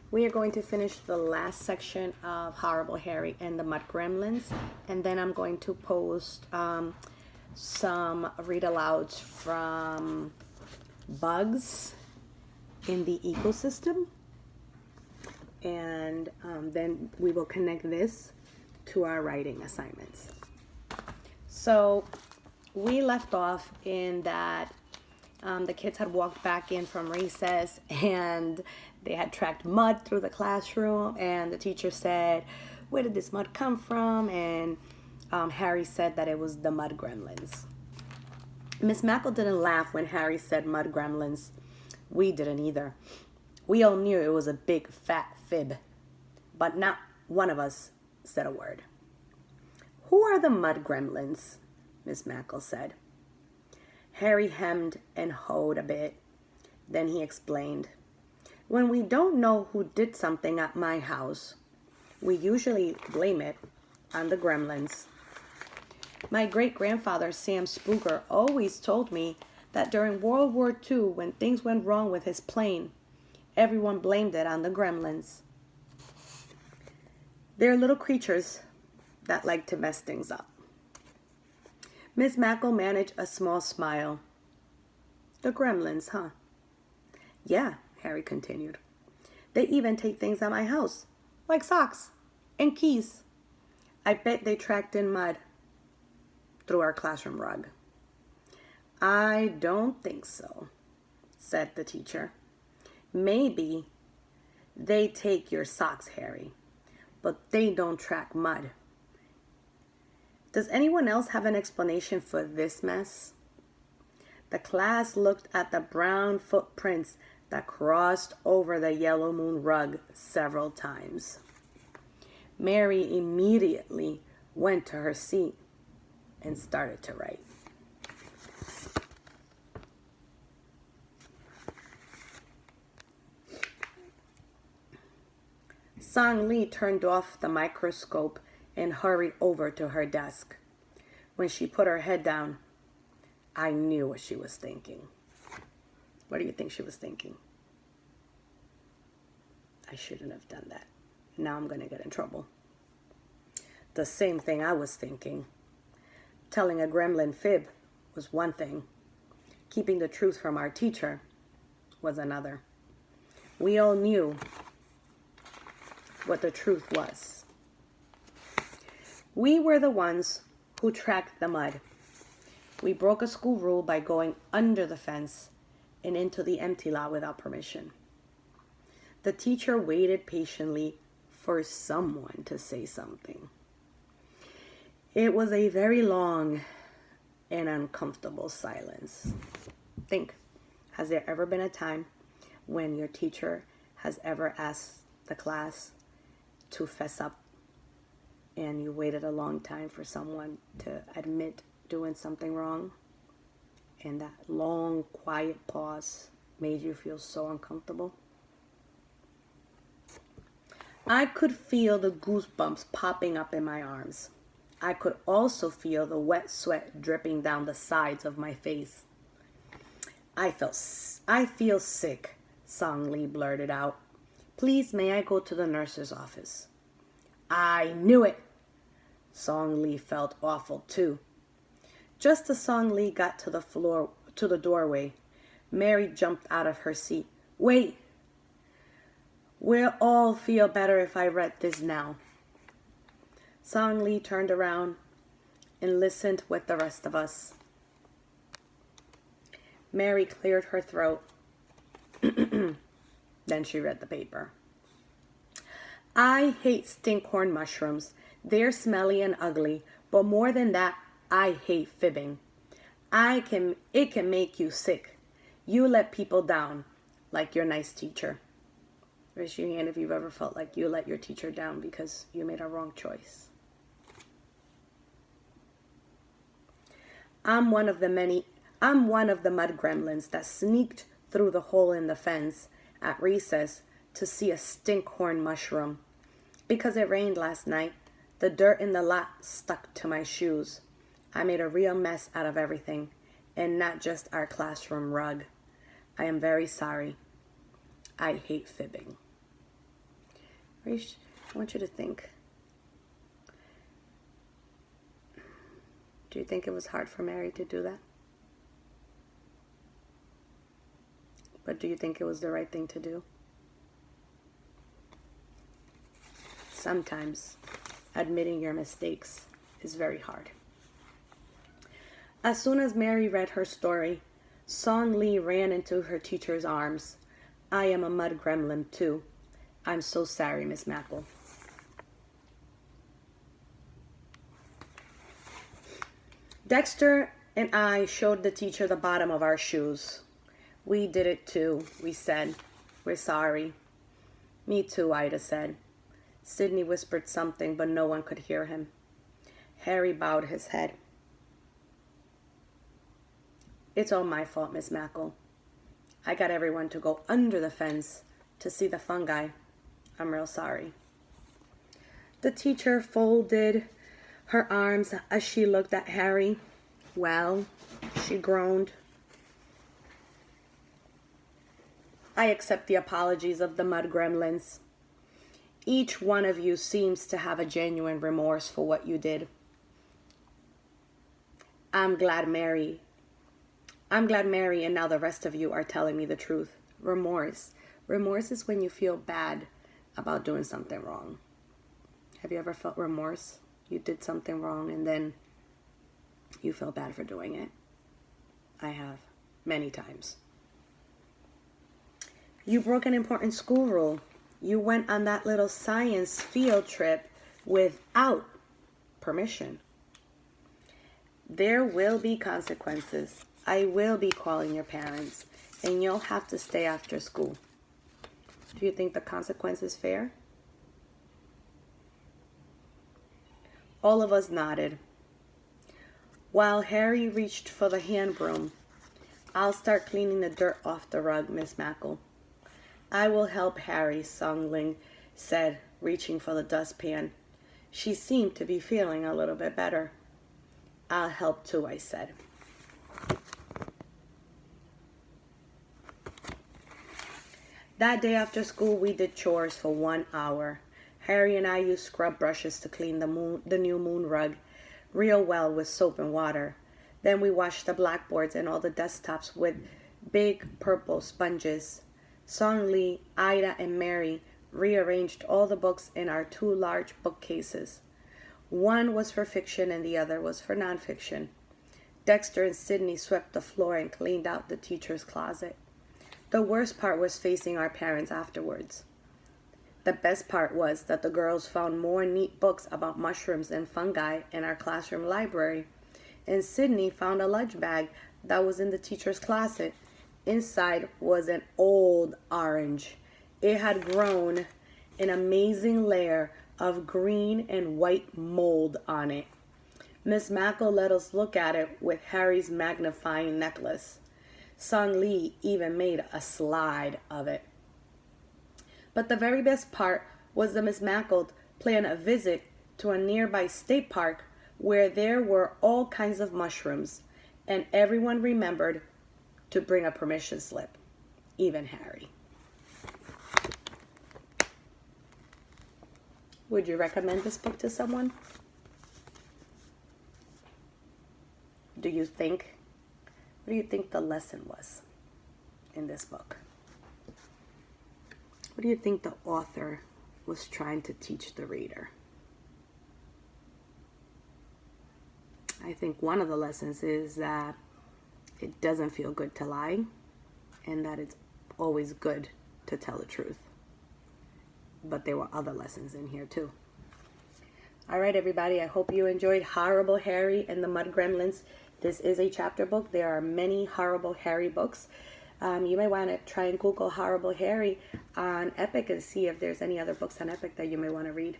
We are going to finish the last section of Horrible Harry and the Mud Gremlins, and then I'm going to post some read-alouds from bugs in the ecosystem, and then we will connect this to our writing assignments. So we left off in that the kids had walked back in from recess and they had tracked mud through the classroom, and the teacher said, "Where did this mud come from?" And Harry said that it was the Mud Gremlins. Miss Mackle didn't laugh when Harry said Mud Gremlins. We didn't either. We all knew it was a big fat fib, but not one of us said a word. "Who are the Mud Gremlins?" Miss Mackle said. Harry hemmed and hawed a bit. Then he explained, "When we don't know who did something at my house, we usually blame it on the Gremlins. My great-grandfather, Sam Spooker, always told me that during World War II, when things went wrong with his plane, everyone blamed it on the Gremlins. They're little creatures that like to mess things up." Miss Mackle managed a small smile. "The Gremlins, huh?" "Yeah," Harry continued. "They even take things at my house, like socks and keys. I bet they tracked in mud through our classroom rug." "I don't think so," said the teacher. "Maybe they take your socks, Harry, but they don't track mud. Does anyone else have an explanation for this mess?" The class looked at the brown footprints that crossed over the Yellow Moon rug several times. Mary immediately went to her seat and started to write. Song Lee turned off the microscope and hurried over to her desk. When she put her head down, I knew what she was thinking. What do you think she was thinking? I shouldn't have done that. Now I'm going to get in trouble. The same thing I was thinking. Telling a gremlin fib was one thing. Keeping the truth from our teacher was another. We all knew what the truth was. We were the ones who tracked the mud. We broke a school rule by going under the fence and into the empty lot without permission. The teacher waited patiently for someone to say something. It was a very long and uncomfortable silence. Think, has there ever been a time when your teacher has ever asked the class to fess up and you waited a long time for someone to admit doing something wrong, and that long, quiet pause made you feel so uncomfortable? I could feel the goosebumps popping up in my arms. I could also feel the wet sweat dripping down the sides of my face. I feel sick," Song Lee blurted out. "Please, may I go to the nurse's office?" "I knew it!" Song Lee felt awful too. Just as Song Lee got to the doorway, Mary jumped out of her seat. "Wait! We'll all feel better if I read this now." Song Lee turned around and listened with the rest of us. Mary cleared her throat. Then she read the paper. "I hate stinkhorn mushrooms. They're smelly and ugly, but more than that, I hate fibbing. It can make you sick. You let people down, like your nice teacher." Raise your hand if you've ever felt like you let your teacher down because you made a wrong choice. I'm one of the mud gremlins that sneaked through the hole in the fence at recess to see a stinkhorn mushroom. Because it rained last night, the dirt in the lot stuck to my shoes. I made a real mess out of everything, and not just our classroom rug. I am very sorry. I hate fibbing." I want you to think. Do you think it was hard for Mary to do that? But do you think it was the right thing to do? Sometimes admitting your mistakes is very hard. As soon as Mary read her story, Song Lee ran into her teacher's arms. I am a mud gremlin too. I'm so sorry, Miss Mackle. Dexter and I showed the teacher the bottom of our shoes. We did it too, we said. We're sorry. Me too, Ida said. Sidney whispered something, but no one could hear him. Harry bowed his head. It's all my fault, Miss Mackle. I got everyone to go under the fence to see the fungi. I'm real sorry. The teacher folded her arms as she looked at Harry. Well, she groaned. I accept the apologies of the mud gremlins. Each one of you seems to have a genuine remorse for what you did. I'm glad Mary and now the rest of you are telling me the truth. Remorse. Remorse is when you feel bad about doing something wrong. Have you ever felt remorse? You did something wrong and then you feel bad for doing it. I have, many times. You broke an important school rule. You went on that little science field trip without permission. There will be consequences. I will be calling your parents, and you'll have to stay after school. Do you think the consequence is fair? All of us nodded. While Harry reached for the hand broom, I'll start cleaning the dirt off the rug, Miss Mackle. I will help Harry, Song Ling said, reaching for the dustpan. She seemed to be feeling a little bit better. I'll help too, I said. That day after school, we did chores for 1 hour. Harry and I used scrub brushes to clean the new moon rug real well with soap and water. Then we washed the blackboards and all the desktops with big purple sponges. Song Lee, Ida, and Mary rearranged all the books in our 2 large bookcases. One was for fiction and the other was for nonfiction. Dexter and Sidney swept the floor and cleaned out the teacher's closet. The worst part was facing our parents afterwards. The best part was that the girls found more neat books about mushrooms and fungi in our classroom library, and Sidney found a lunch bag that was in the teacher's closet. Inside was an old orange. It had grown an amazing layer of green and white mold on it. Miss Mackle let us look at it with Harry's magnifying necklace. Song Lee even made a slide of it. But the very best part was that Miss Mackle planned a visit to a nearby state park where there were all kinds of mushrooms, and everyone remembered to bring a permission slip, even Harry. Would you recommend this book to someone? What do you think the lesson was in this book? What do you think the author was trying to teach the reader? I think one of the lessons is that it doesn't feel good to lie, and that it's always good to tell the truth. But there were other lessons in here too. All right, everybody, I hope you enjoyed Horrible Harry and the Mud Gremlins. This is a chapter book. There are many Horrible Harry books. You may want to try and Google Horrible Harry on Epic and see if there's any other books on Epic that you may want to read.